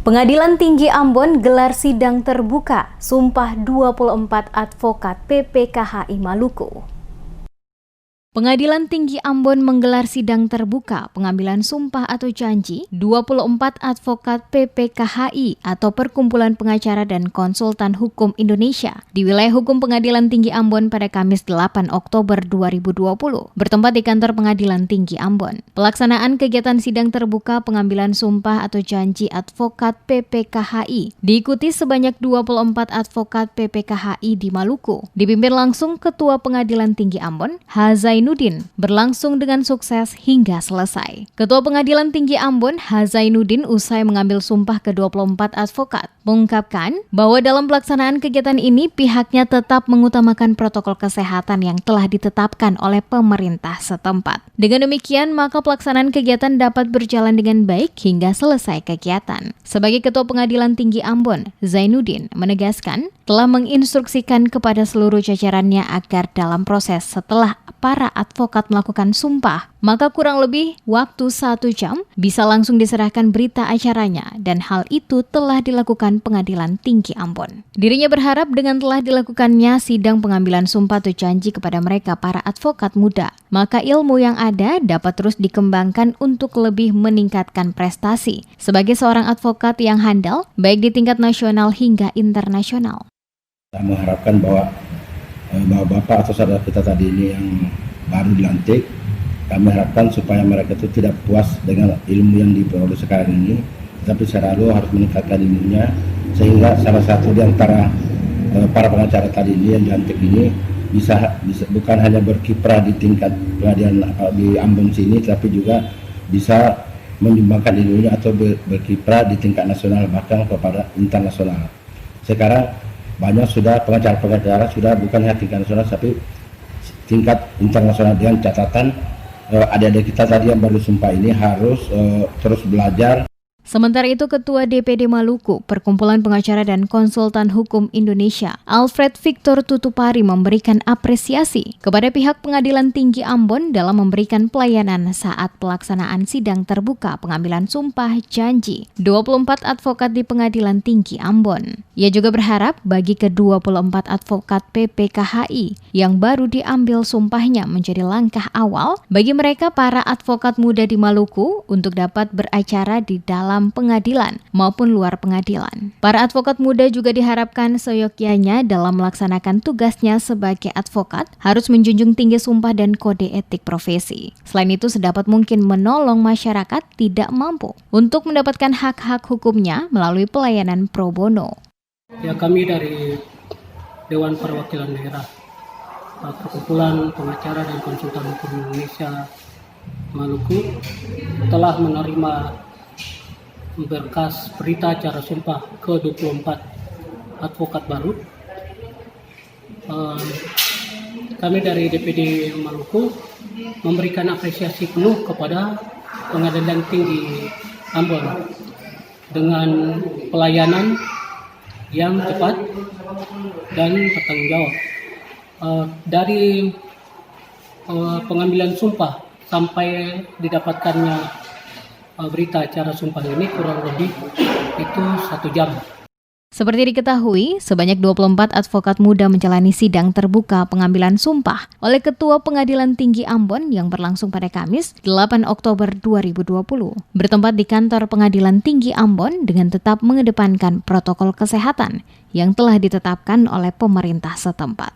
Pengadilan Tinggi Ambon gelar sidang terbuka, sumpah 24 advokat PPKHI Maluku. Pengadilan Tinggi Ambon menggelar sidang terbuka pengambilan sumpah atau janji 24 advokat PPKHI atau Perkumpulan Pengacara dan Konsultan Hukum Indonesia di wilayah hukum Pengadilan Tinggi Ambon pada Kamis 8 Oktober 2020 bertempat di kantor Pengadilan Tinggi Ambon. Pelaksanaan kegiatan sidang terbuka pengambilan sumpah atau janji advokat PPKHI diikuti sebanyak 24 advokat PPKHI di Maluku, dipimpin langsung Ketua Pengadilan Tinggi Ambon, Zainuddin, berlangsung dengan sukses hingga selesai. Ketua Pengadilan Tinggi Ambon, Zainuddin, usai mengambil sumpah ke-24 advokat, mengungkapkan bahwa dalam pelaksanaan kegiatan ini pihaknya tetap mengutamakan protokol kesehatan yang telah ditetapkan oleh pemerintah setempat. Dengan demikian, maka pelaksanaan kegiatan dapat berjalan dengan baik hingga selesai kegiatan. Sebagai Ketua Pengadilan Tinggi Ambon, Zainuddin menegaskan telah menginstruksikan kepada seluruh jajarannya agar dalam proses setelah para advokat melakukan sumpah, maka kurang lebih waktu 1 jam bisa langsung diserahkan berita acaranya dan hal itu telah dilakukan Pengadilan Tinggi Ambon. Dirinya berharap dengan telah dilakukannya sidang pengambilan sumpah atau janji kepada mereka para advokat muda, maka ilmu yang ada dapat terus dikembangkan untuk lebih meningkatkan prestasi sebagai seorang advokat yang handal baik di tingkat nasional hingga internasional. Saya mengharapkan bahwa bapak atau saudara kita tadi ini yang baru dilantik, kami harapkan supaya mereka itu tidak puas dengan ilmu yang diperoleh sekarang ini, tapi selalu harus meningkatkan ilmunya sehingga salah satu di antara para pengacara tadi ini yang dilantik ini bisa bukan hanya berkiprah di tingkat pengadilan di Ambon sini, tapi juga bisa menyumbangkan ilmunya atau berkiprah di tingkat nasional bahkan kepada internasional. Sekarang banyak sudah pengacara-pengacara sudah bukan hanya tingkat nasional tapi tingkat internasional, dengan catatan adik-adik kita tadi yang baru sumpah ini harus terus belajar. Sementara itu, Ketua DPD Maluku, Perkumpulan Pengacara dan Konsultan Hukum Indonesia, Alfred Victor Tutupari memberikan apresiasi kepada pihak Pengadilan Tinggi Ambon dalam memberikan pelayanan saat pelaksanaan sidang terbuka pengambilan sumpah janji 24 advokat di Pengadilan Tinggi Ambon. Ia juga berharap bagi ke-24 advokat PPKHI yang baru diambil sumpahnya menjadi langkah awal bagi mereka para advokat muda di Maluku untuk dapat beracara di dalam pengadilan maupun luar pengadilan. Para advokat muda juga diharapkan seyogyanya dalam melaksanakan tugasnya sebagai advokat harus menjunjung tinggi sumpah dan kode etik profesi. Selain itu, sedapat mungkin menolong masyarakat tidak mampu untuk mendapatkan hak-hak hukumnya melalui pelayanan pro bono. Ya, kami dari Dewan Perwakilan Daerah Perkumpulan Pengacara dan Konsultan Hukum Indonesia Maluku telah menerima berkas berita acara sumpah ke-24 advokat baru. Kami dari DPD Maluku memberikan apresiasi penuh kepada Pengadilan Tinggi Ambon dengan pelayanan yang cepat dan bertanggung jawab. Dari pengambilan sumpah sampai didapatkannya berita acara sumpah ini kurang lebih itu 1 jam. Seperti diketahui, sebanyak 24 advokat muda menjalani sidang terbuka pengambilan sumpah oleh Ketua Pengadilan Tinggi Ambon yang berlangsung pada Kamis 8 Oktober 2020 bertempat di kantor Pengadilan Tinggi Ambon dengan tetap mengedepankan protokol kesehatan yang telah ditetapkan oleh pemerintah setempat.